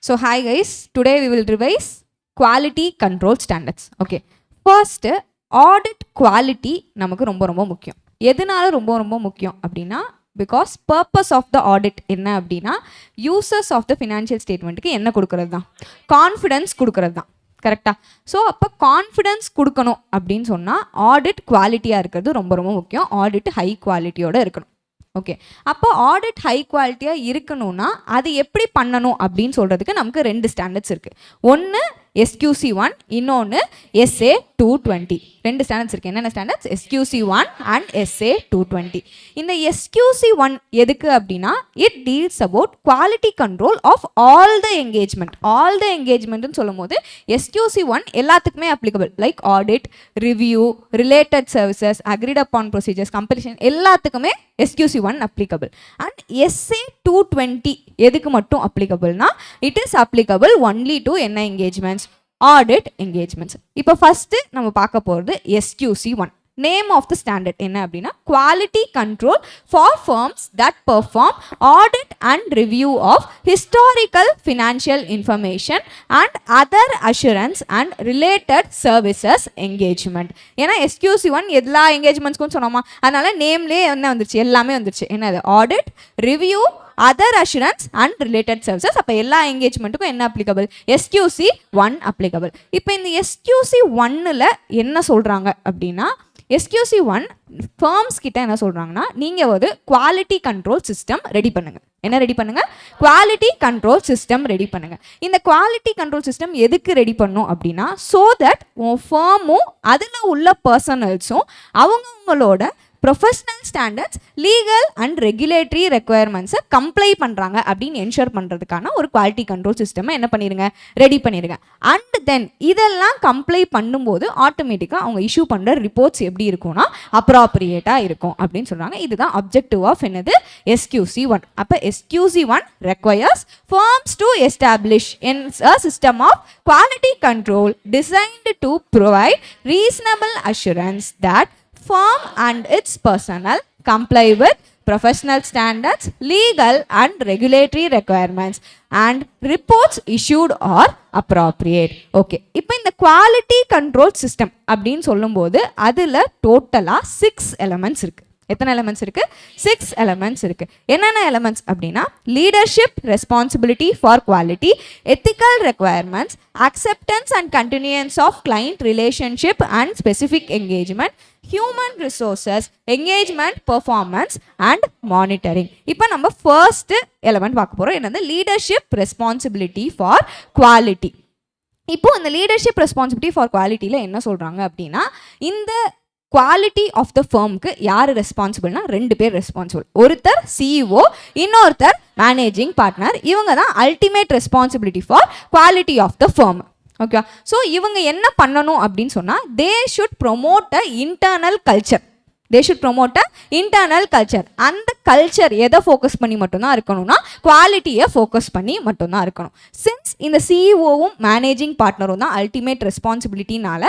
So hi guys, today we will revise quality control standards. Okay, first audit quality நமக்கு ரொம்ப முக்கியம். எதனால ரொம்ப முக்கியம் அப்படின்னா because purpose of the audit என்ன அப்படின்னா users of the financial statementக்கு என்ன கொடுக்கறது தான், கான்ஃபிடன்ஸ் கொடுக்கறது தான். கரெக்டா? ஸோ அப்போ கான்ஃபிடன்ஸ் கொடுக்கணும் அப்படின்னு சொன்னால் ஆடிட் குவாலிட்டியாக இருக்கிறது ரொம்ப முக்கியம். ஆடிட் ஹை குவாலிட்டியோடு இருக்கணும். ஓகே, அப்போ ஆடிட் ஹை குவாலிட்டியாக இருக்கணும்னா அது எப்படி பண்ணணும் அப்படின்னு சொல்கிறதுக்கு நமக்கு 2 ஸ்டாண்டர்ட்ஸ் இருக்குது. ஒன்று SQC1, இன்னொன்று SA220. 2 ஸ்டாண்டர்ட்ஸ் இருக்குது. என்னென்ன ஸ்டாண்டர்ட்ஸ்? SQC1 and SA220. இந்த SQC1 எதுக்கு அப்படின்னா it deals about quality control of all the engagement. All the என்கேஜ்மெண்ட்னு சொல்லும் போது SQC1 எல்லாத்துக்குமே applicable. Like audit, review, related services, agreed upon procedures, compilation எல்லாத்துக்குமே SQC1 அப்ளிகபிள். அண்ட் SA220 எதுக்கு மட்டும் அப்ளிகபிள்னா it is applicable only to என்ன engagements? Audit engagements. இப்போ ஃபர்ஸ்ட் நம்ம பார்க்க போகிறது SQC1. Name of the standard என்ன அப்படின்னா quality control for firms that perform audit and review of historical financial information and other assurance and related services engagement. ஏன்னா SQC1 எல்லா என்கேஜ்மெண்ட்ஸ்க்கும் சொன்னோமா, அதனால நேம்லேயே என்ன வந்துருச்சு, எல்லாமே வந்துருச்சு. என்னது? Audit, review, other assurance and related services. அப்போ எல்லா என்கேஜ்மெண்ட்டுக்கும் என்ன அப்ளிகபிள்? SQC1 applicable. இப்போ இந்த SQC1ல் என்ன சொல்கிறாங்க அப்படின்னா SQC1 ஃபர்ம்ஸ் கிட்ட என்ன சொல்கிறாங்கன்னா நீங்கள் ஒரு குவாலிட்டி கண்ட்ரோல் சிஸ்டம் ரெடி பண்ணுங்கள். என்ன ரெடி பண்ணுங்கள்? குவாலிட்டி கண்ட்ரோல் சிஸ்டம் ரெடி பண்ணுங்கள். இந்த குவாலிட்டி கண்ட்ரோல் சிஸ்டம் எதுக்கு ரெடி பண்ணும் அப்படின்னா ஸோ தட் உன் ஃபர்மும் அதில் உள்ள பர்சனல்ஸும் அவங்கவுங்களோட professional standards, legal and regulatory ரெக்குயர்மெண்ட்ஸை கம்ப்ளை பண்ணுறாங்க அப்படின்னு என்ஷூர் பண்ணுறதுக்கான ஒரு குவாலிட்டி கண்ட்ரோல் சிஸ்டமை என்ன பண்ணிடுங்க? ரெடி பண்ணிடுங்க. அண்ட் தென் இதெல்லாம் கம்ப்ளை பண்ணும்போது ஆட்டோமேட்டிக்காக அவங்க இஷ்யூ பண்ணுற ரிப்போர்ட்ஸ் எப்படி இருக்கும்னா அப்ராப்ரியேட்டாக இருக்கும் அப்படின்னு சொல்கிறாங்க. இதுதான் அப்ஜெக்டிவ் ஆஃப் என்னது? SQC1. அப்போ SQC1 requires firms to establish a system of quality control designed to provide reasonable assurance that firm and its personnel comply with professional standards, legal and regulatory requirements and reports issued are appropriate. Okay, இப்போ இந்த quality control system அப்படின்னு சொல்லும்போது அதில் டோட்டலாக 6 elements இருக்குது. எத்தனை elements இருக்குது? 6 elements இருக்குது. என்னென்ன எலமெண்ட்ஸ் அப்படின்னா leadership responsibility for quality, ethical requirements, acceptance and continuance of client relationship and specific engagement, human resources, engagement performance and monitoring. இப்போ நம்ம ஃபர்ஸ்ட் எலமெண்ட் பார்க்க போகிறோம். என்னது? Leadership responsibility for quality. இப்போ இந்த லீடர்ஷிப் ரெஸ்பான்சிபிலிட்டி ஃபார் குவாலிட்டியில் என்ன சொல்கிறாங்க அப்படின்னா இந்த குவாலிட்டி ஆஃப் த ஃபர்முக்கு யார் ரெஸ்பான்சிபிள்னா 2 பேர் ரெஸ்பான்சிபிள். ஒருத்தர் CEO, இன்னொருத்தர் மேனேஜிங் பார்ட்னர். இவங்க தான் ultimate responsibility for quality of the firm. Okay, so இவங்க என்ன பண்ணணும் அப்படின்னு சொன்னால் they should promote a internal culture. அந்த கல்ச்சர் எதை ஃபோக்கஸ் பண்ணி மட்டும்தான் இருக்கணும்னா குவாலிட்டியை ஃபோக்கஸ் பண்ணி மட்டும்தான் இருக்கணும். சின்ஸ் இந்த சிஇஓவும் மேனேஜிங் பார்ட்னரும் தான் அல்டிமேட் ரெஸ்பான்சிபிலிட்டினால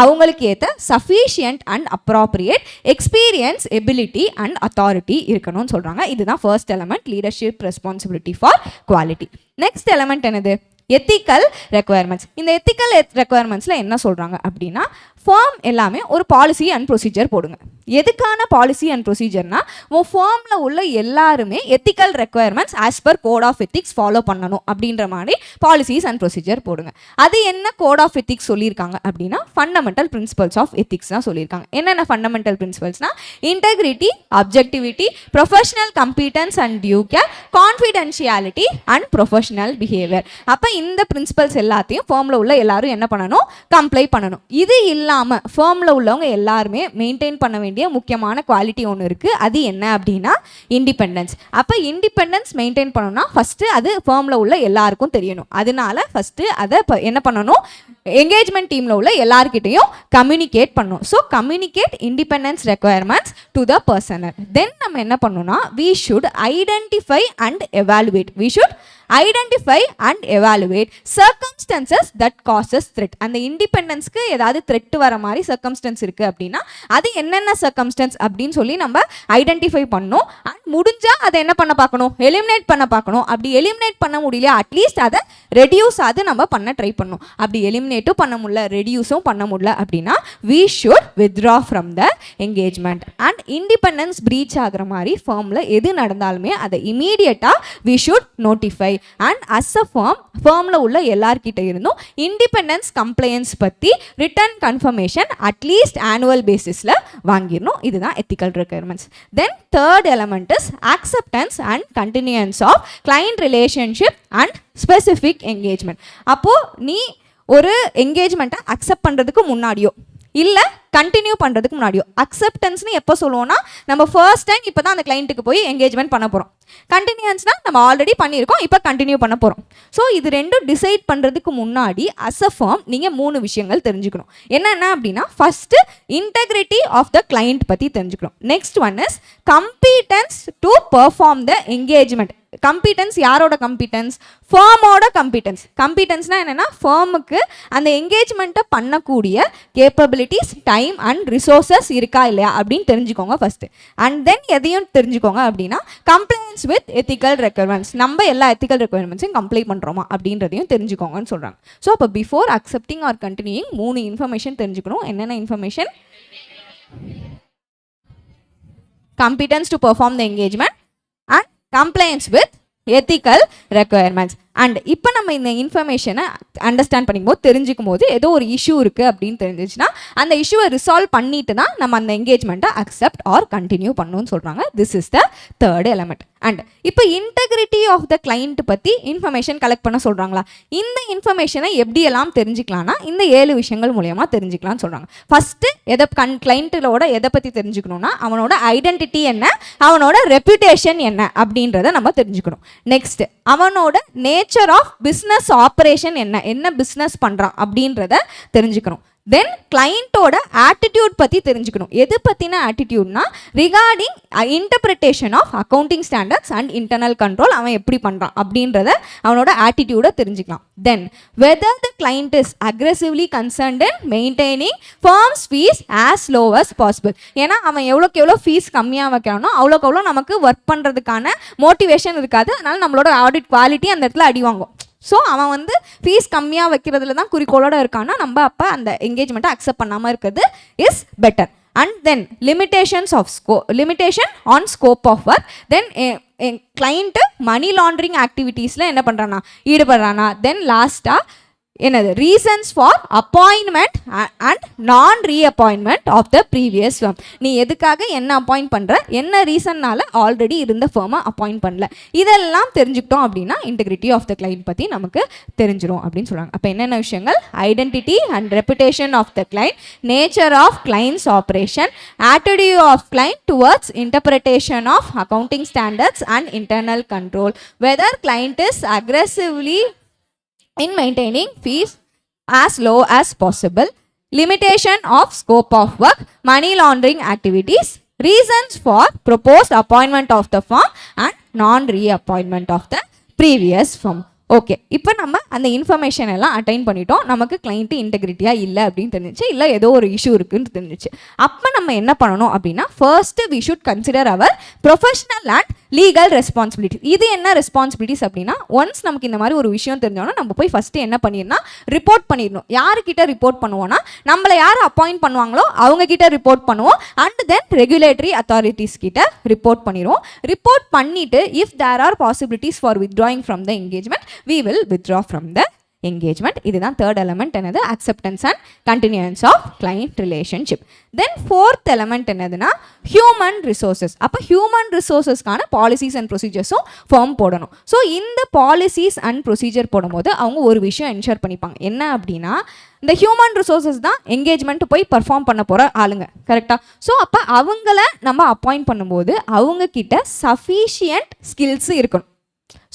அவங்களுக்கு ஏற்ற sufficient and appropriate experience, ability and authority இருக்கணும்னு சொல்கிறாங்க. இதுதான் first element, leadership responsibility for quality. Next element என்னது? Ethical requirements. இந்த எத்திக்கல் ரெக்குவயர்மெண்ட்ஸில் என்ன சொல்கிறாங்க அப்படின்னா ஃபார்ம் எல்லாமே ஒரு பாலிசி அண்ட் ப்ரொசீஜர் போடுங்க. எதுக்கான பாலிசி அண்ட் ப்ரொசீஜர்னா உன் ஃபார்மில் உள்ள எல்லாருமே ethical requirements as per code of ethics follow பண்ணணும் அப்படின்ற மாதிரி பாலிசிஸ் அண்ட் ப்ரொசீஜர் போடுங்க. அது என்ன கோட் ஆஃப் எத்திக்ஸ் சொல்லியிருக்காங்க அப்படின்னா ஃபண்டமெண்டல் பிரின்சிபல்ஸ் ஆஃப் எத்திக்ஸ் தான் சொல்லியிருக்காங்க. என்னென்ன ஃபண்டமெண்டல் பிரின்சிபல்ஸ்னா integrity, objectivity, professional competence and due care, confidentiality and professional behaviour. அப்போ இந்த பிரின்சிபல்ஸ் எல்லாத்தையும் ஃபார்மில் உள்ள எல்லாரும் என்ன பண்ணணும்? கம்ப்ளை பண்ணணும். இது இல்லாமல் ஃபார்மில் உள்ளவங்க எல்லாருமே மெயின்டைன் பண்ண வேண்டிய முக்கியமான குவாலிட்டி ஒன்று இருக்குது. அது என்ன அப்படின்னா இண்டிபெண்டன்ஸ். அப்போ இண்டிபெண்டன்ஸ் மெயின்டைன் பண்ணணும்னா ஃபஸ்ட்டு அது ஃபார்மில் உள்ள எல்லாருக்கும் தெரியணும். அதனால ஃபஸ்ட்டு அதை என்ன பண்ணணும்? என்கேஜ்மெண்ட் டீமில் உள்ள எல்லாருக்கிட்டையும் கம்யூனிகேட் பண்ணணும். So communicate independence requirements to the personnel. Then நம்ம என்ன பண்ணணும்னா we should identify and evaluate. We should identify and evaluate circumstances that causes thread. அந்த இண்டிபெண்டன்ஸ்க்கு ஏதாவது த்ரெட் வர மாதிரி சர்க்கம்ஸ்டன்ஸ் இருக்குது அப்படின்னா அது என்னென்ன சர்க்கம்ஸ்டன்ஸ் அப்படின்னு சொல்லி நம்ம ஐடென்டிஃபை பண்ணணும். அண்ட் முடிஞ்சால் அதை என்ன பண்ண பார்க்கணும், எலிமினேட் பண்ண பார்க்கணும். அப்படி எலிமினேட் பண்ண முடியல அட்லீஸ்ட் அதை ரெடியூஸ் அது நம்ம பண்ண ட்ரை பண்ணணும். அப்படி எலிமினேட்டும் பண்ண முடியல ரெடியூஸும் பண்ண முடியல அப்படின்னா we should withdraw from the engagement. and independence breach ஆகிற மாதிரி firmல எது நடந்தாலுமே அதை இமீடியட்டாக we should notify. and as a firmல உள்ள எல்லார்கிட்ட இருந்தும் independence compliance பற்றி written confirmation அட்லீஸ்ட் annual basisல வாங்கிடணும். இதுதான் ethical requirements. then third element is acceptance and continuance of client relationship and specific engagement. அப்போ நீ ஒரு என்கேஜ்மெண்ட்டை அக்செப்ட் பண்ணுறதுக்கு முன்னாடியோ இல்லை கண்டினியூ பண்ணுறதுக்கு முன்னாடியோ, அக்செப்டன்ஸ்னு எப்போ சொல்லுவோம்னா நம்ம ஃபர்ஸ்ட் டைம் இப்போ தான் அந்த கிளைண்ட்டுக்கு போய் என்கேஜ்மெண்ட் பண்ண போகிறோம். கண்டினியூன்ஸ்னால் நம்ம ஆல்ரெடி பண்ணியிருக்கோம், இப்போ கண்டினியூ பண்ண போகிறோம். ஸோ இது ரெண்டும் டிசைட் பண்ணுறதுக்கு முன்னாடி அஸ் அ ஃபார்ம் நீங்கள் 3 விஷயங்கள் தெரிஞ்சுக்கணும். என்னென்ன அப்படின்னா first integrity of the client பற்றி தெரிஞ்சுக்கணும். Next one is competence to perform the engagement. Competence யாரோட கம்பீட்டன்ஸ், ஃபார்மோட கம்பீட்டன்ஸ். கம்பீட்டன்ஸ்னால் என்னென்னா ஃபார்முக்கு அந்த என்கேஜ்மெண்ட்டை பண்ணக்கூடிய கேப்பபிலிட்டிஸ், டைம் அண்ட் ரிசோர்ஸஸ் இருக்கா இல்லையா அப்படின்னு தெரிஞ்சுக்கோங்க ஃபஸ்ட்டு. அண்ட் தென் எதையும் தெரிஞ்சுக்கோங்க அப்படின்னா கம்ப்ளைண்ட்ஸ் வித் எத்திக்கல் ரெக்குயர்மெண்ட்ஸ். நம்ம எல்லா எத்திக்கல் ரெக்குயர்மெண்ட்ஸையும் கம்ப்ளைண்ட் பண்ணுறோமா அப்படின்றதையும் தெரிஞ்சுக்கோங்கன்னு சொல்கிறாங்க. ஸோ அப்போ before accepting or continuing 3 information தெரிஞ்சுக்கணும். என்னென்ன information? competence to perform the engagement and compliance with ethical requirements. And இப்போ நம்ம இந்த இன்ஃபர்மேஷனை அண்டர்ஸ்டாண்ட் பண்ணிக்கும்போது தெரிஞ்சுக்கும் போது ஏதோ ஒரு இஷ்யூ இருக்குது அப்படின்னு தெரிஞ்சிச்சுன்னா அந்த இஷ்யூவை ரிசால்வ் பண்ணிட்டு தான் நம்ம அந்த என்கேஜ்மெண்ட்டை அக்செப்ட் ஆர் கண்டினியூ பண்ணணும்னு சொல்கிறாங்க. This is the third element. And இப்போ இன்டெகிரிட்டி ஆஃப் த கிளைண்ட் பற்றி இன்ஃபர்மேஷன் கலெக்ட் பண்ண சொல்கிறாங்களா? இந்த இன்ஃபர்மேஷனை எப்படியெல்லாம் தெரிஞ்சுக்கலாம்னா இந்த 7 விஷயங்கள் மூலயமா தெரிஞ்சுக்கலாம்னு சொல்கிறாங்க. ஃபஸ்ட்டு கிளைண்ட்டோட எதை பற்றி தெரிஞ்சுக்கணும்னா அவனோட ஐடென்டிட்டி என்ன, அவனோட ரெப்யூட்டேஷன் என்ன அப்படின்றத நம்ம தெரிஞ்சுக்கணும். நெக்ஸ்ட் அவனோட நேச்சர் ஆஃப் பிஸ்னஸ் ஆப்ரேஷன் என்ன பிஸ்னஸ் பண்ணுறான் அப்படின்றத தெரிஞ்சுக்கணும். தென் கிளைண்ட்டோட ஆட்டிடியூட் பற்றி தெரிஞ்சுக்கணும். எது பற்றின ஆட்டிடியூட்னா regarding interpretation of accounting standards and internal control. அவன் எப்படி பண்ணுறான் அப்படின்றத அவனோட ஆட்டிடியூடை தெரிஞ்சுக்கலாம். Then whether the client is aggressively concerned in maintaining firms fees as low as possible. ஏன்னா அவன் எவ்வளோக்கு எவ்வளோ ஃபீஸ் கம்மியாக வைக்கிறானோ அவ்வளோக்கு எவ்வளோ நமக்கு ஒர்க் பண்ணுறதுக்கான மோட்டிவேஷன் இருக்காது. அதனால் நம்மளோட ஆடிட் குவாலிட்டி அந்த இடத்துல அடி வாங்கும். ஸோ அவன் வந்து ஃபீஸ் கம்மியாக வைக்கிறதுல தான் குறிக்கோளோடு இருக்கான்னா நம்ம அப்போ அந்த என்கேஜ்மெண்ட்டை அக்செப்ட் பண்ணாமல் இருக்கிறது is better. And then limitation on scope of work. Then client money laundering ஆக்டிவிட்டீஸில் என்ன பண்ணுறானா ஈடுபடுறானா. தென் லாஸ்ட்டாக என்னது reasons for appointment and non reappointment of the previous firm. நீ எதுக்காக என்ன அப்பாயிண்ட் பண்ணுற, என்ன ரீசன்னால ஆல்ரெடி இருந்த ஃபர்மை அப்பாயிண்ட் பண்ணல, இதெல்லாம் தெரிஞ்சுக்கிட்டோம் அப்படின்னா இன்டெகிரிட்டி ஆஃப் த கிளைண்ட் பற்றி நமக்கு தெரிஞ்சிடும் அப்படின்னு சொல்கிறாங்க. அப்போ என்னென்ன விஷயங்கள்? Identity and reputation of the client, nature of clients operation, attitude of client towards interpretation of accounting standards and internal control, whether client is aggressively in maintaining fees as low as possible, limitation of scope of work, money laundering activities, reasons for proposed appointment of the firm and non-reappointment of the previous firm. Okay, இப்போ நம்ம அந்த information எல்லாம் attain பண்ணிட்டோம். நமக்கு client இன்டெகிரிட்டியாக இல்லை அப்படின்னு தெரிஞ்சிச்சு, இல்லை ஏதோ ஒரு இஷ்யூ இருக்குன்னு தெரிஞ்சிச்சு. அப்போ நம்ம என்ன பண்ணணும் அப்படின்னா first we should consider our professional and legal responsibility. இது என்ன ரெஸ்பான்சிபிலிட்டிஸ் அப்படின்னா ஒன்ஸ் நமக்கு இந்த மாதிரி ஒரு விஷயம் தெரிஞ்சோன்னா நம்ம போய் ஃபஸ்ட்டு என்ன பண்ணிடணும், ரிப்போர்ட் பண்ணிடணும். யாருக்கிட்ட ரிப்போர்ட் பண்ணுவோன்னா நம்மளை யார் அப்பாயிண்ட் பண்ணுவாங்களோ அவங்கக்கிட்ட ரிப்போர்ட் பண்ணுவோம். அண்ட் தென் ரெகுலேட்டரி அத்தாரிட்டிஸ் கிட்ட ரிப்போர்ட் பண்ணிடுவோம். ரிப்போர்ட் பண்ணிவிட்டு if there are possibilities for withdrawing from the engagement we will withdraw from the engagement. இதுதான் தேர்ட் எலமெண்ட். என்னது? Acceptance and continuance of client relationship. Then fourth element என்னதுன்னா human resources. அப்போ human ரிசோர்ஸஸ்க்கான policies and ப்ரொசீஜர்ஸும் firm போடணும். So இந்த policies and procedure போடும்போது அவங்க ஒரு விஷயம் என்ஷூர் பண்ணிப்பாங்க. என்ன அப்படின்னா இந்த ஹியூமன் ரிசோர்ஸஸ் தான் என்கேஜ்மெண்ட் போய் பர்ஃபார்ம் பண்ண போகிற ஆளுங்க, கரெக்டாக? ஸோ அப்போ அவங்கள நம்ம அப்பாயிண்ட் பண்ணும்போது அவங்கக்கிட்ட சஃபிஷியன்ட் ஸ்கில்ஸ் இருக்கணும்.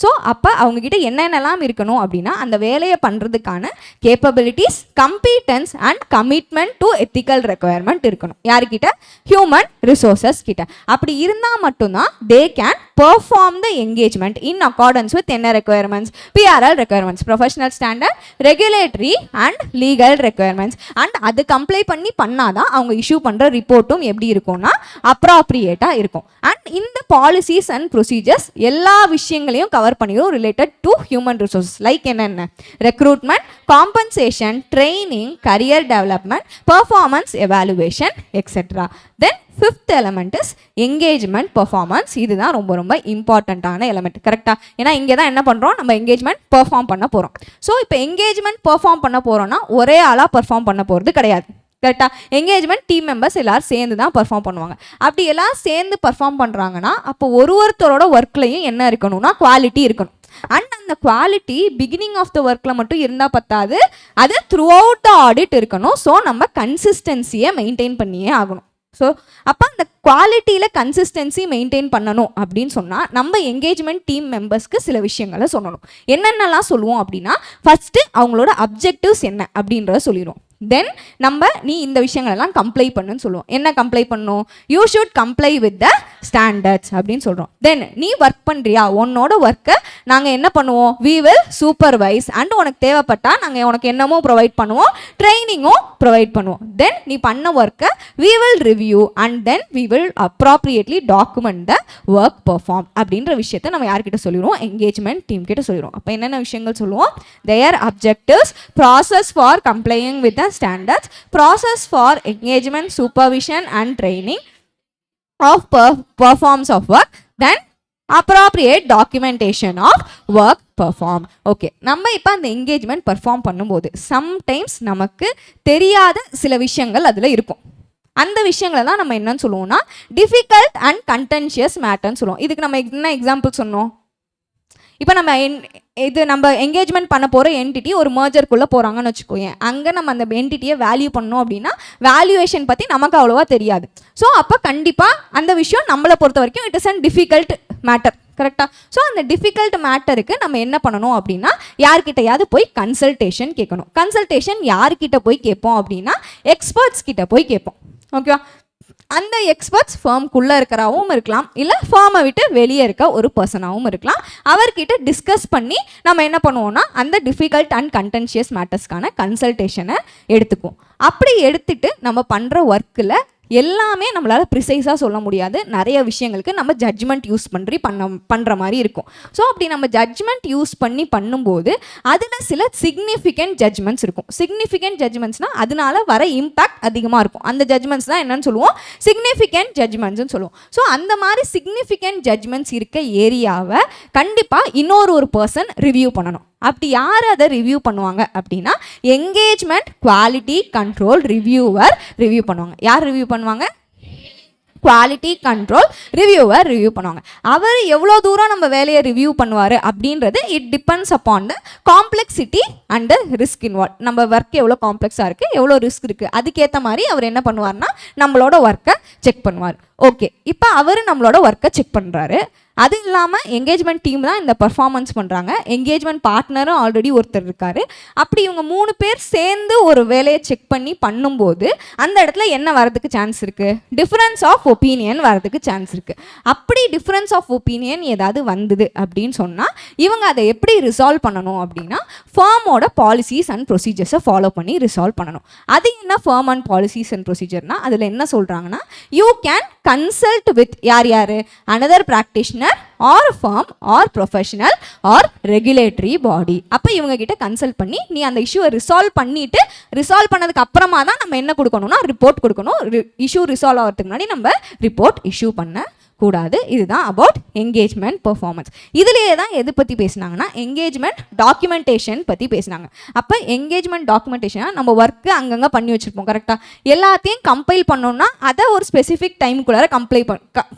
ஸோ அப்போ அவங்கக்கிட்ட என்னென்னலாம் இருக்கணும் அப்படின்னா அந்த வேலையை பண்ணுறதுக்கான capabilities, competence and commitment to ethical requirement இருக்கணும். யாருக்கிட்ட? ஹியூமன் ரிசோர்ஸஸ் கிட்ட. அப்படி இருந்தால் மட்டும்தான் they can perform the engagement in accordance with என்ன requirements? PRL requirements, professional standard, regulatory and legal requirements. and அது கம்ப்ளை பண்ணி பண்ணாதான் அவங்க இஷ்யூ பண்ணுற ரிப்போர்ட்டும் எப்படி இருக்கும்னா அப்ராப்ரியேட்டாக இருக்கும். அண்ட் இந்த பாலிசிஸ் அண்ட் ப்ரொசீஜர்ஸ் எல்லா விஷயங்களையும் கவர் பண்ணிடும் related to human resources. Like என்னென்ன? Recruitment, compensation, training, career development, performance evaluation etcetera. Then fifth element is engagement performance. இதுதான் ரொம்ப ரொம்ப இம்பார்ட்டண்ட்டான எலமெண்ட். கரெக்டாக? ஏன்னா இங்கே தான் என்ன பண்ணுறோம், நம்ம என்கேஜ்மெண்ட் பெர்ஃபார்ம் பண்ண போகிறோம். ஸோ இப்போ என்கேஜ்மெண்ட் பெர்ஃபார்ம் பண்ண போகிறோன்னா ஒரே ஆளாக பெர்ஃபார்ம் பண்ண போகிறது கிடையாது. கரெக்டாக? என்கேஜ்மெண்ட் டீம் மெம்பர்ஸ் எல்லோரும் சேர்ந்து தான் பர்ஃபார்ம் பண்ணுவாங்க. அப்படி எல்லாம் சேர்ந்து பர்ஃபார்ம் பண்ணுறாங்கன்னா அப்போ ஒருத்தரோட ஒர்க்லையும் என்ன இருக்கணும்னா குவாலிட்டி இருக்கணும். அண்ட் அந்த குவாலிட்டி பிகினிங் ஆஃப் த ஒர்க்கில் மட்டும் இருந்தால் பத்தாது, அது த்ரூ அவுட் த ஆடிட் இருக்கணும். ஸோ நம்ம கன்சிஸ்டன்சியை மெயின்டைன் பண்ணியே ஆகணும். ஸோ அப்போ அந்த குவாலிட்டியில் கன்சிஸ்டன்சி மெயின்டைன் பண்ணணும் அப்படின்னு சொன்னால் நம்ம என்கேஜ்மெண்ட் டீம் மெம்பர்ஸ்க்கு சில விஷயங்களை சொல்லணும். என்னென்னலாம் சொல்லுவோம் அப்படின்னா, ஃபஸ்ட்டு அவங்களோட அப்ஜெக்டிவ்ஸ் என்ன அப்படின்றத சொல்லிடுவோம். தென் நீ இந்த விஷயங்களெல்லாம் கம்ப்ளை பண்ணுன்னு சொல்லுவோம். என்ன கம்ப்ளை பண்ணணும்? You should comply with the standards அப்படின்னு சொல்கிறோம். தென் நீ ஒர்க் பண்ணுறியா, உன்னோட ஒர்க்கை நாங்கள் என்ன பண்ணுவோம்? வி வில் சூப்பர்வைஸ் அண்ட் உனக்கு தேவைப்பட்டால் நாங்கள் உனக்கு என்னமோ ப்ரொவைட் பண்ணுவோம், ட்ரைனிங்கும் ப்ரொவைட் பண்ணுவோம். தென் நீ பண்ண ஒர்க்கை we will review and then we will appropriately document the work perform அப்படின்ற விஷயத்தை நம்ம யார்கிட்ட சொல்லிடுவோம்? என்கேஜ்மெண்ட் டீம் கிட்ட சொல்லிடுவோம். அப்போ என்னென்ன விஷயங்கள் சொல்லுவோம்? Their objectives, process for complying with standards, process for engagement, supervision and training of performance of work, then appropriate documentation of work perform. Okay, நம்ம இப்போ அந்த என்கேஜ்மெண்ட் பர்ஃபார்ம் பண்ணும்போது சம்டைம்ஸ் நமக்கு தெரியாத சில விஷயங்கள் அதில் இருக்கும். அந்த விஷயங்களை தான் நம்ம என்னன்னு சொல்லுவோம்னா டிஃபிகல்ட் அண்ட் கண்டென்ஷியஸ் மேட்டர்னு சொல்லுவோம். இதுக்கு நம்ம என்ன எக்ஸாம்பிள் சொன்னோம்? இப்போ நம்ம என்கேஜ்மெண்ட் பண்ண போகிற என்டிட்டி ஒரு மர்ஜருக்குள்ளே போகிறாங்கன்னு வச்சுக்கோங்க. அங்கே நம்ம அந்த என்டிட்டியை வேல்யூ பண்ணோம் அப்படின்னா வேல்யூவேஷன் பற்றி நமக்கு அவ்வளோவா தெரியாது. ஸோ அப்போ கண்டிப்பாக அந்த விஷயம் நம்மளை பொறுத்த வரைக்கும் it is and difficult matter. கரெக்டாக? ஸோ அந்த டிஃபிகல்ட் மேட்டருக்கு நம்ம என்ன பண்ணணும் அப்படின்னா யார்கிட்டையாவது போய் கன்சல்டேஷன் கேட்கணும். கன்சல்டேஷன் யார்கிட்ட போய் கேட்போம் அப்படின்னா எக்ஸ்பர்ட்ஸ் கிட்ட போய் கேட்போம். ஓகேவா? அந்த எக்ஸ்பர்ட்ஸ் ஃபார்முக்குள்ளே இருக்கிறாவும் இருக்கலாம், இல்லை ஃபார்மை விட்டு வெளியே இருக்க ஒரு பர்சனாகவும் இருக்கலாம். அவர்கிட்ட டிஸ்கஸ் பண்ணி நம்ம என்ன பண்ணுவோம்னா அந்த டிஃபிகல்ட் அண்ட் கண்டென்ஷியஸ் மேட்டர்ஸ்க்கான கன்சல்டேஷனை எடுத்துக்குவோம். அப்படி எடுத்துகிட்டு நம்ம பண்ணுற ஒர்க்கில் எல்லாமே நம்மளால் ப்ரிசைஸாக சொல்ல முடியாது. நிறைய விஷயங்களுக்கு நம்ம ஜட்ஜ்மெண்ட் யூஸ் பண்ணுற மாதிரி இருக்கும். ஸோ அப்படி நம்ம ஜட்ஜ்மெண்ட் யூஸ் பண்ணி பண்ணும்போது அதில் சில சிக்னிஃபிகண்ட் ஜட்ஜ்மெண்ட்ஸ் இருக்கும். சிக்னிஃபிகண்ட் ஜட்ஜ்மெண்ட்ஸ்னால் அதனால வர இம்பேக்ட் அதிகமாக இருக்கும். அந்த ஜட்ஜ்மெண்ட்ஸ் தான் என்னன்னு சொல்லுவோம்? சிக்னிஃபிகண்ட் ஜட்ஜ்மெண்ட்ஸ்னு சொல்லுவோம். ஸோ அந்த மாதிரி சிக்னிஃபிகண்ட் ஜட்ஜ்மெண்ட்ஸ் இருக்க ஏரியாவை கண்டிப்பாக இன்னொரு பர்சன் ரிவ்யூ பண்ணணும். அப்படி யார் அதை ரிவ்யூ பண்ணுவாங்க அப்படின்னா engagement quality control reviewer review பண்ணுவாங்க. யார் ரிவ்யூ பண்ணுவாங்க? குவாலிட்டி கண்ட்ரோல் ரிவ்யூவர் ரிவ்யூ பண்ணுவாங்க. அவர் எவ்வளோ தூரம் நம்ம வேலையை ரிவ்யூ பண்ணுவார் அப்படின்றது it depends upon the complexity and risk involve. நம்ம ஒர்க் எவ்வளோ காம்ப்ளெக்ஸாக இருக்குது, எவ்வளோ ரிஸ்க் இருக்குது, அதுக்கேற்ற மாதிரி அவர் என்ன பண்ணுவார்னா நம்மளோட ஒர்க்கை செக் பண்ணுவார். ஓகே, இப்போ அவர் நம்மளோட ஒர்க்கை செக் பண்ணுறாரு. அது இல்லாமல் என்கேஜ்மெண்ட் டீம் தான் இந்த பர்ஃபார்மன்ஸ் பண்ணுறாங்க. என்கேஜ்மெண்ட் பார்ட்னரும் ஆல்ரெடி ஒருத்தர் இருக்கார். அப்படி இவங்க 3 பேர் சேர்ந்து ஒரு வேலையை செக் பண்ணி பண்ணும்போது அந்த இடத்துல என்ன வரதுக்கு சான்ஸ் இருக்குது? டிஃப்ரென்ஸ் ஆஃப் ஒப்பீனியன் வரதுக்கு சான்ஸ் இருக்குது. அப்படி டிஃப்ரென்ஸ் ஆஃப் ஒப்பீனியன் ஏதாவது வந்தது அப்படின்னு சொன்னால் இவங்க அதை எப்படி ரிசால்வ் பண்ணணும் அப்படின்னா ஃபார்மோட பாலிசிஸ் அண்ட் ப்ரொசீஜர்ஸை ஃபாலோ பண்ணி ரிசால்வ் பண்ணணும். அது என்ன ஃபார்ம் அண்ட் பாலிசிஸ் அண்ட் ப்ரொசீஜர்னால் அதில் என்ன சொல்கிறாங்கன்னா யூ கேன் கன்சல்ட் வித் யார் another practitioner or firm or professional or regulatory body. அப்போ இவங்க கிட்ட கன்சல்ட் பண்ணி நீ அந்த இஷ்யூவை ரிசால்வ் பண்ணிட்டு ரிசால்வ் பண்ணதுக்கு அப்புறமா தான் நம்ம என்ன கொடுக்கணும்னா ரிப்போர்ட் கொடுக்கணும். இஷ்யூ ரிசால்வ் ஆகிறதுக்கு முன்னாடி நம்ம ரிப்போர்ட் இஷ்யூ பண்ண கூடாது. இதுதான் அபவுட் என்கேஜ்மெண்ட் பெர்ஃபார்மன்ஸ். இதுலேயே தான் எது பற்றி பேசினாங்கன்னா என்கேஜ்மெண்ட் டாக்குமெண்டேஷன் பற்றி பேசினாங்க. அப்போ என்கேஜ்மெண்ட் டாக்குமெண்டேஷனாக நம்ம ஒர்க்கு அங்கங்கே பண்ணி வச்சுருப்போம். கரெக்டாக? எல்லாத்தையும் கம்பைல் பண்ணோம்னா அதை ஒரு ஸ்பெசிஃபிக் டைமுக்குள்ளார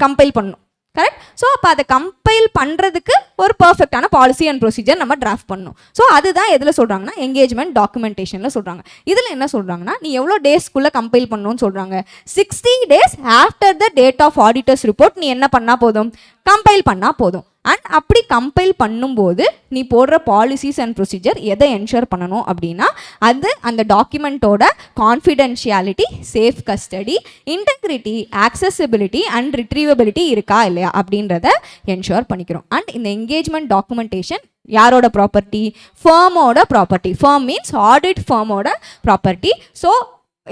கம்பைல் பண்ணணும். கரெக்ட்? ஸோ அப்போ அதை கம்பைல் பண்ணுறதுக்கு ஒரு பர்ஃபெக்டான பாலிசி அண்ட் ப்ரொசீஜர் நம்ம டிராஃப்ட் பண்ணணும். ஸோ அதுதான் எதில் சொல்கிறாங்கன்னா என்கேஜ்மெண்ட் டாக்குமெண்டேஷனில் சொல்கிறாங்க. இதில் என்ன சொல்கிறாங்கன்னா நீ எவ்வளோ டேஸ்க்குள்ளே கம்பைல் பண்ணணும்னு சொல்கிறாங்க? 60 days after the date of auditors report நீ என்ன பண்ணால் போதும்? கம்பைல் பண்ணால் போதும். அண்ட் அப்படி கம்பைல் பண்ணும்போது நீ போடுற பாலிசிஸ் அண்ட் ப்ரொசீஜர் எதை என்ஷூர் பண்ணணும் அப்படின்னா அது அந்த டாக்குமெண்ட்டோட confidentiality, safe custody, integrity, accessibility and retrievability இருக்கா இல்லையா அப்படின்றத என்ஷூர் பண்ணிக்கிறோம். அண்ட் இந்த என்கேஜ்மெண்ட் டாக்குமெண்டேஷன் யாரோட ப்ராப்பர்ட்டி? ஃபர்மோட ப்ராப்பர்ட்டி. ஃபர்ம் மீன்ஸ் ஆடிட் ஃபர்மோட ப்ராப்பர்ட்டி. ஸோ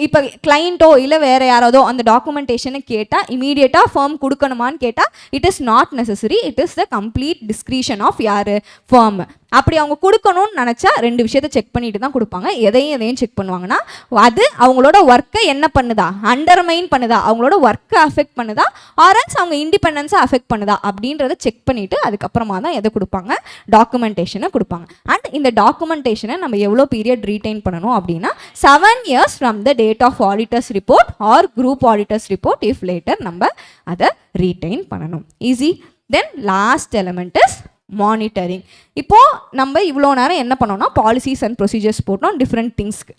இப்போ கிளைண்ட்டோ இல்லை வேறு யாராவதோ அந்த டாக்குமெண்டேஷனை கேட்டால் இமீடியட்டாக ஃபர்ம் கொடுக்கணுமான்னு கேட்டால் it is not necessary. It is the complete discretion of யார்? ஃபர்ம். அப்படி அவங்க கொடுக்கணும்னு நினச்சா 2 விஷயத்தை செக் பண்ணிட்டு தான் கொடுப்பாங்க. எதையும் செக் பண்ணுவாங்கன்னா அது அவங்களோட ஒர்க்கை என்ன பண்ணுதா, அண்டர்மைன் பண்ணுதா, அவங்களோட ஒர்க்கை அஃபெக்ட் பண்ணுதா, ஆர்எல்ஸ் அவங்க இண்டிபெண்டன்ஸை அஃபெக்ட் பண்ணுதா அப்படின்றத செக் பண்ணிவிட்டு அதுக்கப்புறமா தான் எதை கொடுப்பாங்க? டாக்குமெண்டேஷனை கொடுப்பாங்க. அண்ட் இந்த டாக்குமெண்டேஷனை நம்ம எவ்வளோ பீரியட் ரீடைன் பண்ணணும் அப்படின்னா 7 years from the date of auditors report or group auditors report if later நம்ம அதை ரீடைன் பண்ணணும். Easy. Then last element is monitoring. இப்போது நம்ம இவ்வளோ நேரம் என்ன பண்ணோம்னா பாலிசிஸ் அண்ட் ப்ரொசீஜர்ஸ் போட்டோம் டிஃப்ரெண்ட் திங்ஸ்க்கு.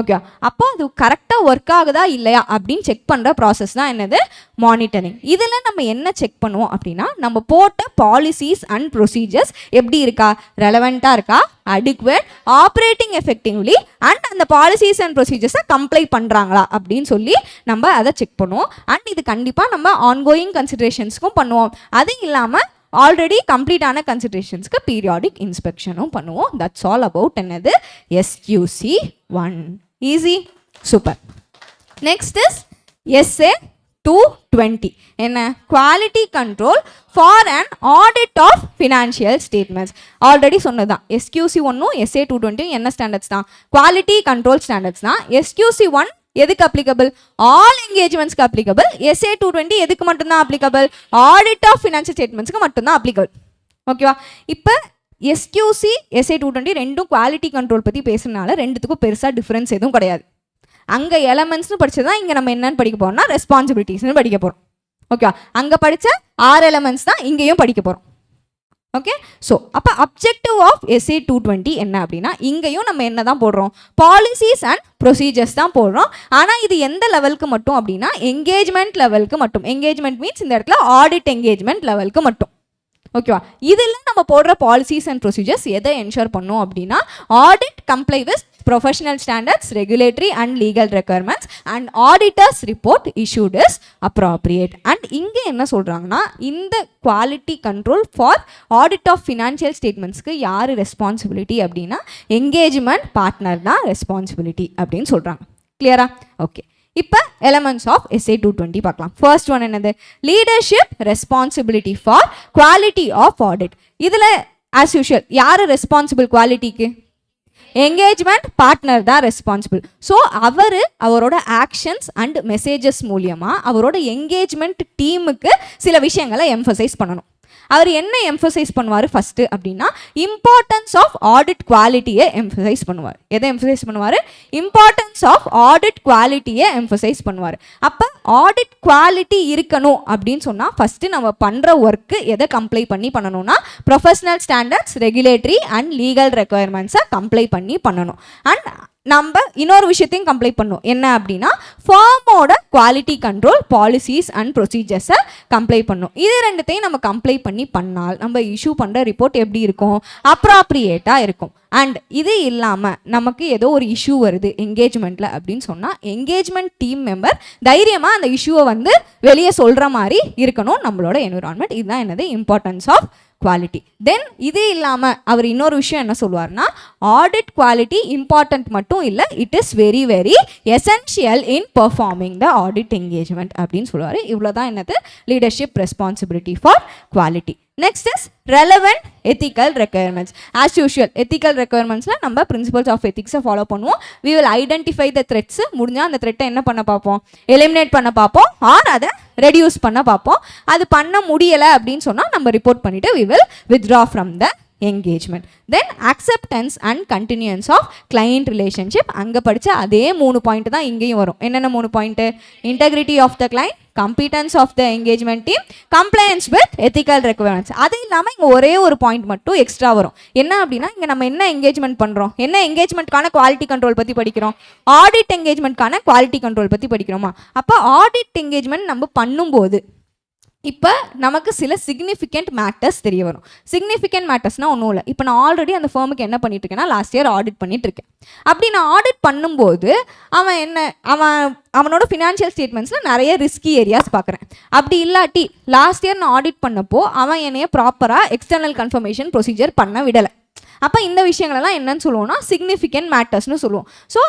ஓகே, அப்போ அது கரெக்டாக ஒர்க் ஆகுதா இல்லையா அப்படின்னு செக் பண்ணுற ப்ராசஸ் தான் என்னது? மானிட்டரிங். இதில் நம்ம என்ன செக் பண்ணுவோம் அப்படின்னா நம்ம போட்ட பாலிசிஸ் அண்ட் ப்ரொசீஜர்ஸ் எப்படி இருக்கா, ரெலவெண்ட்டாக இருக்கா, அடிக்வேட், ஆப்ரேட்டிங் எஃபெக்டிவ்லி அண்ட் அந்த பாலிசிஸ் அண்ட் ப்ரொசீஜர்ஸை கம்ப்ளை பண்ணுறாங்களா அப்படின்னு சொல்லி நம்ம அதை செக் பண்ணுவோம். அண்ட் இது கண்டிப்பாக நம்ம ஆன்கோயிங் கன்சிடரேஷன்ஸ்க்கும் பண்ணுவோம். அது இல்லாமல் ஆல்ரெடி கம்ப்ளீட்டான கன்சிடரேஷன்ஸ்க்கு பீரியாடிக் இன்ஸ்பெக்ஷனும் பண்ணுவோம். தட்ஸ் ஆல் அபவுட் என்னது? SQC1. Easy. Super. Next is SA 220. என்ன? Quality control for an audit of financial statements. Already சொன்னதுதான். SQC1 SA 220 என்ன ஸ்டாண்டர்ட்ஸ் தான்? குவாலிட்டி கண்ட்ரோல் ஸ்டாண்டர்ட்ஸ் தான். SQC1 எதுக்கு அப்ளிகபிள்? ஆல் என்கேஜ்மெண்ட்ஸ்க்கு அப்ளிகபிள். SA 220 எதுக்கு மட்டும்தான் அப்ளிகபிள்? ஆடிட் ஆஃப் ஃபினான்ஷியல் ஸ்டேட்மெண்ட்ஸ்க்கு மட்டும்தான் அப்ளிகபிள். ஓகேவா? இப்போ SQC SA 220 ரெண்டும் குவாலிட்டி கண்ட்ரோல் பற்றி பேசுறதுனால ரெண்டுத்துக்கும் பெருசாக டிஃப்ரென்ஸ் எதுவும் கிடையாது. அங்கே எலமெண்ட்ஸ்னு படிச்சது தான் இங்கே நம்ம என்னன்னு படிக்க போகிறோம்னா ரெஸ்பான்சிபிலிட்டிஸ்னு படிக்க போகிறோம். ஓகேவா? அங்கே படித்த 6 எலமெண்ட்ஸ் தான் இங்கேயும் படிக்க போகிறோம். ஓகே, ஸோ அப்போ அப்ஜெக்டிவ் ஆஃப் SA 220 என்ன அப்படின்னா இங்கேயும் நம்ம என்ன தான் போடுறோம்? பாலிசிஸ் அண்ட் ப்ரொசீஜர்ஸ் தான் போடுறோம். ஆனால் இது எந்த லெவலுக்கு மட்டும் அப்படின்னா என்கேஜ்மெண்ட் லெவலுக்கு மட்டும். என்கேஜ்மெண்ட் மீன்ஸ் இந்த இடத்துல ஆடிட் என்கேஜ்மெண்ட் லெவலுக்கு மட்டும். ஓகேவா? இதில் நம்ம போடுற பாலிசிஸ் அண்ட் ப்ரொசீஜர்ஸ் எதை என்ஷூர் பண்ணோம் அப்படின்னா audit comply with professional standards, regulatory and legal requirements and auditors report issued is appropriate. And இங்கே என்ன சொல்கிறாங்கன்னா இந்த quality control for audit of financial statementsக்கு யார் ரெஸ்பான்சிபிலிட்டி அப்படின்னா engagement partner தான் ரெஸ்பான்சிபிலிட்டி அப்படின்னு சொல்கிறாங்க. கிளியரா? ஓகே, இப்போ எலமெண்ட்ஸ் ஆஃப் SA 220 பார்க்கலாம். ஃபர்ஸ்ட் ஒன் என்னது? Leadership responsibility for quality of audit. இதில் ஆஸ் யூஷுவல் யார் ரெஸ்பான்சிபிள் குவாலிட்டிக்கு? என்கேஜ்மெண்ட் பார்ட்னர் தான் ரெஸ்பான்சிபிள். ஸோ அவரோட ஆக்ஷன்ஸ் அண்ட் மெசேஜஸ் மூலியமாக அவரோட என்கேஜ்மெண்ட் டீமுக்கு சில விஷயங்களை எம்ஃபசைஸ் பண்ணணும். அவர் என்ன எம்ஃபசைஸ் பண்ணுவார் ஃபஸ்ட்டு அப்படின்னா இம்பார்ட்டன்ஸ் ஆஃப் ஆடிட் குவாலிட்டியை எம்ஃபசைஸ் பண்ணுவார். எதை எம்ஃபசைஸ் பண்ணுவார்? இம்பார்ட்டன்ஸ் ஆஃப் ஆடிட் குவாலிட்டியை எம்ஃபசைஸ் பண்ணுவார். அப்போ ஆடிட் குவாலிட்டி இருக்கணும் அப்படின்னு சொன்னால் ஃபஸ்ட்டு நம்ம பண்ணுற ஒர்க்கு எதை கம்ப்ளை பண்ணி பண்ணணும்னா professional standards, regulatory and legal ரெக்குயர்மெண்ட்ஸை கம்ப்ளை பண்ணி பண்ணணும். அண்ட் நம்ம இன்னொரு விஷயத்தையும் கம்ப்ளை பண்ணோம். என்ன அப்படின்னா ஃபார்மோட குவாலிட்டி கண்ட்ரோல் பாலிசிஸ் அண்ட் ப்ரொசீஜர்ஸை கம்ப்ளை பண்ணோம். இது ரெண்டுத்தையும் நம்ம கம்ப்ளை பண்ணி பண்ணால் நம்ம இஷ்யூ பண்ணுற ரிப்போர்ட் எப்படி இருக்கும்? அப்ராப்ரியேட்டாக இருக்கும். அண்ட் இது இல்லாமல் நமக்கு ஏதோ ஒரு இஷ்யூ வருது என்கேஜ்மெண்ட்டில் அப்படின்னு சொன்னால் என்கேஜ்மெண்ட் டீம் மெம்பர் தைரியமாக அந்த இஷ்யூவை வெளியே சொல்கிற மாதிரி இருக்கணும் நம்மளோட என்விரான்மெண்ட். இதுதான் என்னது? Importance of quality. தென் இது இல்லாமல் அவர் இன்னொரு விஷயம் என்ன சொல்லுவார்னா ஆடிட் குவாலிட்டி இம்பார்ட்டன்ட் மட்டும் இல்லை, it is very very essential in performing the audit engagement அப்படின்னு சொல்லுவார். இவ்வளோ தான் என்னது? Leadership responsibility for quality. Next is relevant ethical requirements. As usual ethical ரெக்குயர்மெண்ட்ஸில் நம்ம பிரின்சிபல்ஸ் ஆஃப் எத்திக்ஸை ஃபாலோ பண்ணுவோம். We will identify the threats. முடிஞ்சால் அந்த த்ரெட்டை என்ன பண்ண பார்ப்போம்? எலிமினேட் பண்ண பார்ப்போம் ஆர் அதை ரெடியூஸ் பண்ண பார்ப்போம். அது பண்ண முடியலை அப்படின்னு சொன்னால் நம்ம ரிப்போர்ட் பண்ணிவிட்டு we will withdraw from the engagement. Then acceptance and continuance of client relationship. அங்கே படித்த அதே 3 பாயிண்ட் தான் இங்கேயும் வரும். என்னென்ன 3 point? integrity of the client, competence of the engagement team, compliance with ethical requirements. அது இல்லாமல் இங்கே ஒரே ஒரு பாயிண்ட் மட்டும் எக்ஸ்ட்ரா வரும். என்ன அப்படின்னா இங்கே நம்ம என்ன என்கேஜ்மெண்ட் பண்ணுறோம்? என்ன என்கேஜ்மெண்ட்கான குவாலிட்டி கண்ட்ரோல் பற்றி படிக்கிறோம்? ஆடிட் என்கேஜ்மெண்ட்கான குவாலிட்டி கண்ட்ரோல் பற்றி படிக்கிறோமா? அப்போ ஆடிட் என்கேஜ்மெண்ட் நம்ம பண்ணும்போது இப்போ நமக்கு சில சிக்னிஃபிகண்ட் மேட்டர்ஸ் தெரிய வரும். சிக்னிஃபிகண்ட் மேட்டர்ஸ்னால் ஒன்றும் இல்லை. இப்போ நான் ஆல்ரெடி அந்த ஃபர்முக்கு என்ன பண்ணிட்டு இருக்கேன்னா லாஸ்ட் இயர் ஆடிட் பண்ணிட்டு இருக்கேன். அப்படி நான் ஆடிட் பண்ணும்போது அவனோட ஃபினான்ஷியல் ஸ்டேட்மெண்ட்ஸில் நிறைய ரிஸ்கி ஏரியாஸ் பார்க்குறேன். அப்படி இல்லாட்டி லாஸ்ட் இயர் நான் ஆடிட் பண்ணப்போ அவன் என்னைய ப்ராப்பராக எக்ஸ்டர்னல் கன்ஃபர்மேஷன் ப்ரொசீஜர் பண்ண விடலை. அப்போ இந்த விஷயங்களெல்லாம் என்னன்னு சொல்லுவோம்னா சிக்னிஃபிகண்ட் மேட்டர்ஸ்னு சொல்லுவோம். ஸோ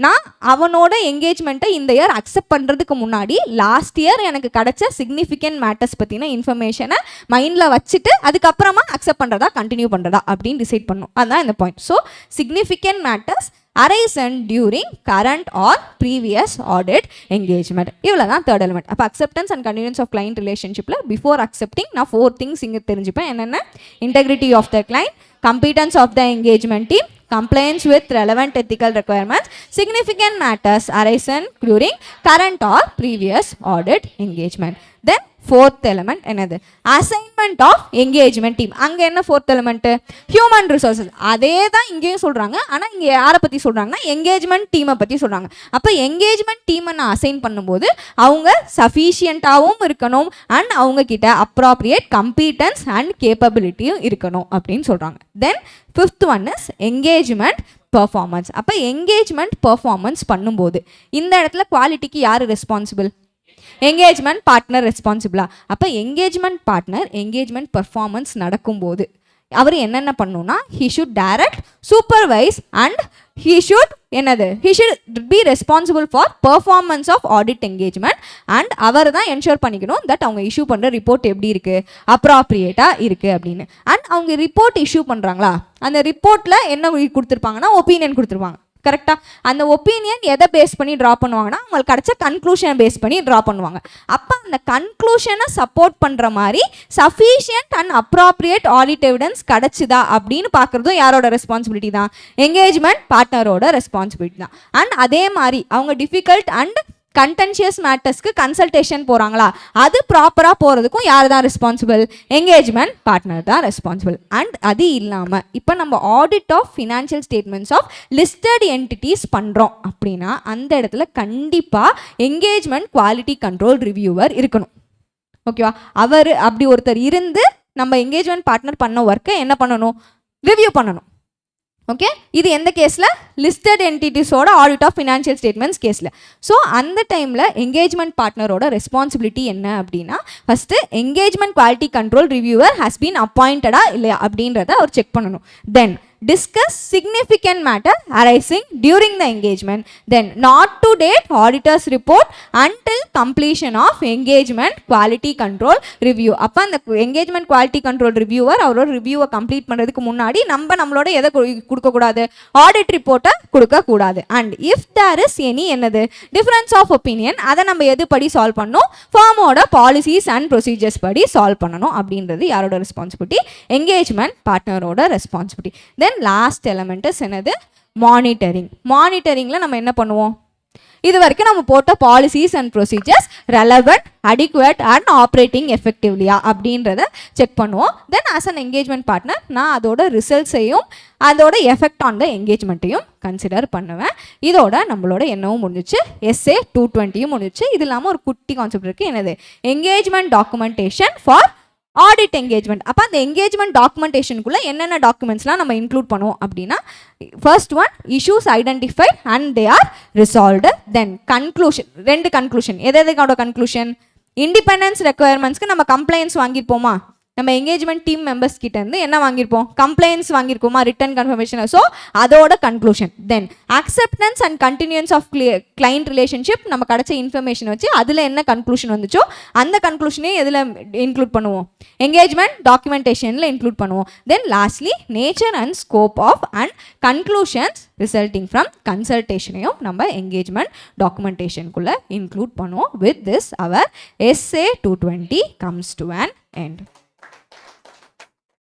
நான் அவனோட என்கேஜ்மெண்ட்டை இந்த இயர் அக்செப்ட் பண்ணுறதுக்கு முன்னாடி லாஸ்ட் இயர் எனக்கு கிடைச்ச சிக்னிஃபிகண்ட் மேட்டர்ஸ் பற்றின இன்ஃபர்மேஷனை மைண்டில் வச்சுட்டு அதுக்கப்புறமா அக்செப்ட் பண்ணுறதா கண்டினியூ பண்ணுறதா அப்படின்னு டிசைட் பண்ணணும். அதுதான் இந்த point. So significant matters arisen during current or previous audit engagement. இவ்வளோ தான் தேர்ட் எலிமெண்ட். அப்போ acceptance and convenience of client ரிலேஷன்ஷிப்பில் பிஃபோர் அக்செப்டிங் நான் 4 திங்ஸ் இங்கே தெரிஞ்சுப்பேன். என்னென்ன? Integrity of the client, competence of the engagement team, compliance with relevant ethical requirements, significant matters arisen during current or previous audit engagement. Then fourth element என்னது? Assignment of engagement team. அங்கே என்ன fourth element? Human resources. அதே தான் இங்கேயும் சொல்கிறாங்க. ஆனால் இங்கே யாரை பற்றி சொல்கிறாங்கன்னா என்கேஜ்மெண்ட் டீமை பற்றி சொல்கிறாங்க. அப்போ என்கேஜ்மெண்ட் டீமை நான் அசைன் பண்ணும்போது அவங்க சஃபிஷியண்ட்டாகவும் இருக்கணும் அண்ட் அவங்கக்கிட்ட அப்ராப்ரியேட் கம்பீட்டன்ஸ் அண்ட் கேப்பபிலிட்டியும் இருக்கணும் அப்படின்னு சொல்கிறாங்க. Then fifth one is engagement performance. அப்போ என்கேஜ்மெண்ட் பர்ஃபார்மன்ஸ் பண்ணும்போது இந்த இடத்துல குவாலிட்டிக்கு யார் ரெஸ்பான்சிபிள்? Engagement partner ரெஸ்பான்சிபிளா? அப்போ என்கேஜ்மெண்ட் பார்ட்னர் என்கேஜ்மெண்ட் பர்ஃபார்மன்ஸ் நடக்கும்போது அவர் என்னென்ன பண்ணணும்னா he should direct, supervise and he should be responsible for performance of audit engagement and அவர் தான் என்ஷூர் பண்ணிக்கணும் தட் அவங்க இஷ்யூ பண்ணுற ரிப்போர்ட் எப்படி இருக்குது, அப்ராப்ரியேட்டாக இருக்குது அப்படின்னு. அண்ட் அவங்க ரிப்போர்ட் இஷ்யூ பண்ணுறாங்களா, அந்த ரிப்போர்ட்டில் என்ன கொடுத்துருப்பாங்கன்னா ஒப்பீனியன் கொடுத்துருப்பாங்க. கரெக்டாக அந்த ஒப்பீனியன் எதை பேஸ் பண்ணி ட்ரா பண்ணுவாங்கன்னா அவங்களுக்கு கிடச்ச கன்க்ளூஷனை பேஸ் பண்ணி ட்ரா பண்ணுவாங்க. அப்போ அந்த கன்க்ளூஷனை சப்போர்ட் பண்ணுற மாதிரி sufficient and appropriate audit evidence கிடச்சிதா அப்படின்னு பார்க்குறதும் யாரோட ரெஸ்பான்சிபிலிட்டி தான்? என்கேஜ்மெண்ட் பார்ட்னரோட ரெஸ்பான்சிபிலிட்டி தான். அண்ட் அதே மாதிரி அவங்க டிஃபிகல்ட் அண்ட் கண்டென்ஷியஸ் மேட்டர்ஸ்க்கு கன்சல்டேஷன் போகிறாங்களா, அது ப்ராப்பராக போகிறதுக்கும் யார் தான் ரெஸ்பான்சிபிள்? என்கேஜ்மெண்ட் பார்ட்னர் தான் ரெஸ்பான்சிபிள். அண்ட் அது இல்லாமல் இப்போ நம்ம audit of financial statements of listed entities பண்ணுறோம் அப்படின்னா அந்த இடத்துல கண்டிப்பாக என்கேஜ்மெண்ட் குவாலிட்டி கண்ட்ரோல் ரிவ்யூவர் இருக்கணும். ஓகேவா? அவர் அப்படி ஒருத்தர் இருந்து நம்ம என்கேஜ்மெண்ட் பார்ட்னர் பண்ண ஒர்க்கை என்ன பண்ணணும்? ரிவ்யூ பண்ணணும். ஓகே, இது எந்த கேஸில்? லிஸ்டட் என்டிட்டிஸோட ஆடிட் ஆஃப் ஃபினான்ஷியல் ஸ்டேட்மெண்ட்ஸ் கேஸில். ஸோ அந்த டைமில் என்கேஜ்மெண்ட் பார்ட்னரோட ரெஸ்பான்சிபிலிட்டி என்ன அப்படின்னா first engagement quality control reviewer has been அப்பாயிண்டடா இல்லையா அப்படின்றத அவர் செக் பண்ணணும். தென் discuss significant matter arising during the engagement, then not to date auditor's report until completion of engagement quality control review. அப்போ அந்த engagement quality control reviewer அவரோட ரிவ்யூவை complete பண்ணுறதுக்கு முன்னாடி நம்மளோட எதை கொடுக்கக்கூடாது? ஆடிட் ரிப்போர்ட்டை கொடுக்கக்கூடாது. And if there is any என்னது டிஃப்ரென்ஸ் ஆஃப் ஒப்பீனியன் அதை நம்ம எது படி சால்வ் பண்ணணும்? ஃபார்மோட பாலிசிஸ் அண்ட் ப்ரொசீஜர்ஸ் படி சால்வ் பண்ணணும். அப்படின்றது யாரோட ரெஸ்பான்சிபிலிட்டி? என்கேஜ்மெண்ட் பார்ட்னரோட ரெஸ்பான்சிபிலிட்டி. தென் லாஸ்ட் எலிமெண்ட் என்னது? மானிட்டரிங். மானிட்டரிங்கில் நம்ம என்ன பண்ணுவோம்? இது வரைக்கும் நம்ம போட்ட policies and procedures relevant, adequate and operating எஃபெக்டிவ்லியா அப்படின்றத செக் பண்ணுவோம். Then as an engagement partner நான் அதோட ரிசல்ட்ஸையும் அதோட எஃபெக்ட் ஆன் த என்கேஜ்மெண்ட்டையும் கன்சிடர் பண்ணுவேன். இதோட நம்மளோட என்னவும் முடிஞ்சிச்சு, SA 220யும் முடிஞ்சிச்சு. இது இல்லாமல் ஒரு குட்டி கான்செப்ட் இருக்குது. என்னது? Engagement documentation for audit engagement. அப்போ அந்த என்கேஜ்மெண்ட் டாக்குமெண்டேஷனுக்குள்ளே என்னென்ன டாக்குமெண்ட்ஸ்லாம் நம்ம இன்க்ளூட் பண்ணுவோம் அப்படின்னா first one issues identified and they are resolved. Then conclusion, 2 conclusion. எதோட கன்க்ளூஷன்? இண்டிபெண்டன்ஸ் ரெக்குயர்மெண்ட்ஸ்க்கு நம்ம கம்ப்ளைண்ட்ஸ் வாங்கியிருப்போமா? நம்ம என்கேஜ்மெண்ட் டீம் மெம்பர்ஸ் கிட்ட இருந்து என்ன வாங்கியிருப்போம்? கம்ப்ளைண்ட்ஸ் வாங்கியிருப்போமா? Written confirmation. ஸோ அதோட conclusion. Then acceptance and continuance of client relationship நம்ம கிடைச்ச இன்ஃபர்மேஷன் வச்சு அதில் என்ன கன்க்ளூஷன் வந்துச்சோ அந்த கன்க்ளூஷனே எதில் இன்க்ளூட் பண்ணுவோம்? என்கேஜ்மெண்ட் டாக்குமெண்டேஷனில் இன்க்ளூட் பண்ணுவோம். Then lastly nature and scope of and conclusions resulting from கன்சல்டேஷனையும் நம்ம என்கேஜ்மெண்ட் டாக்குமெண்டேஷனுக்குள்ளே இன்க்ளூட் பண்ணுவோம். With this our SA 220 comes to an end.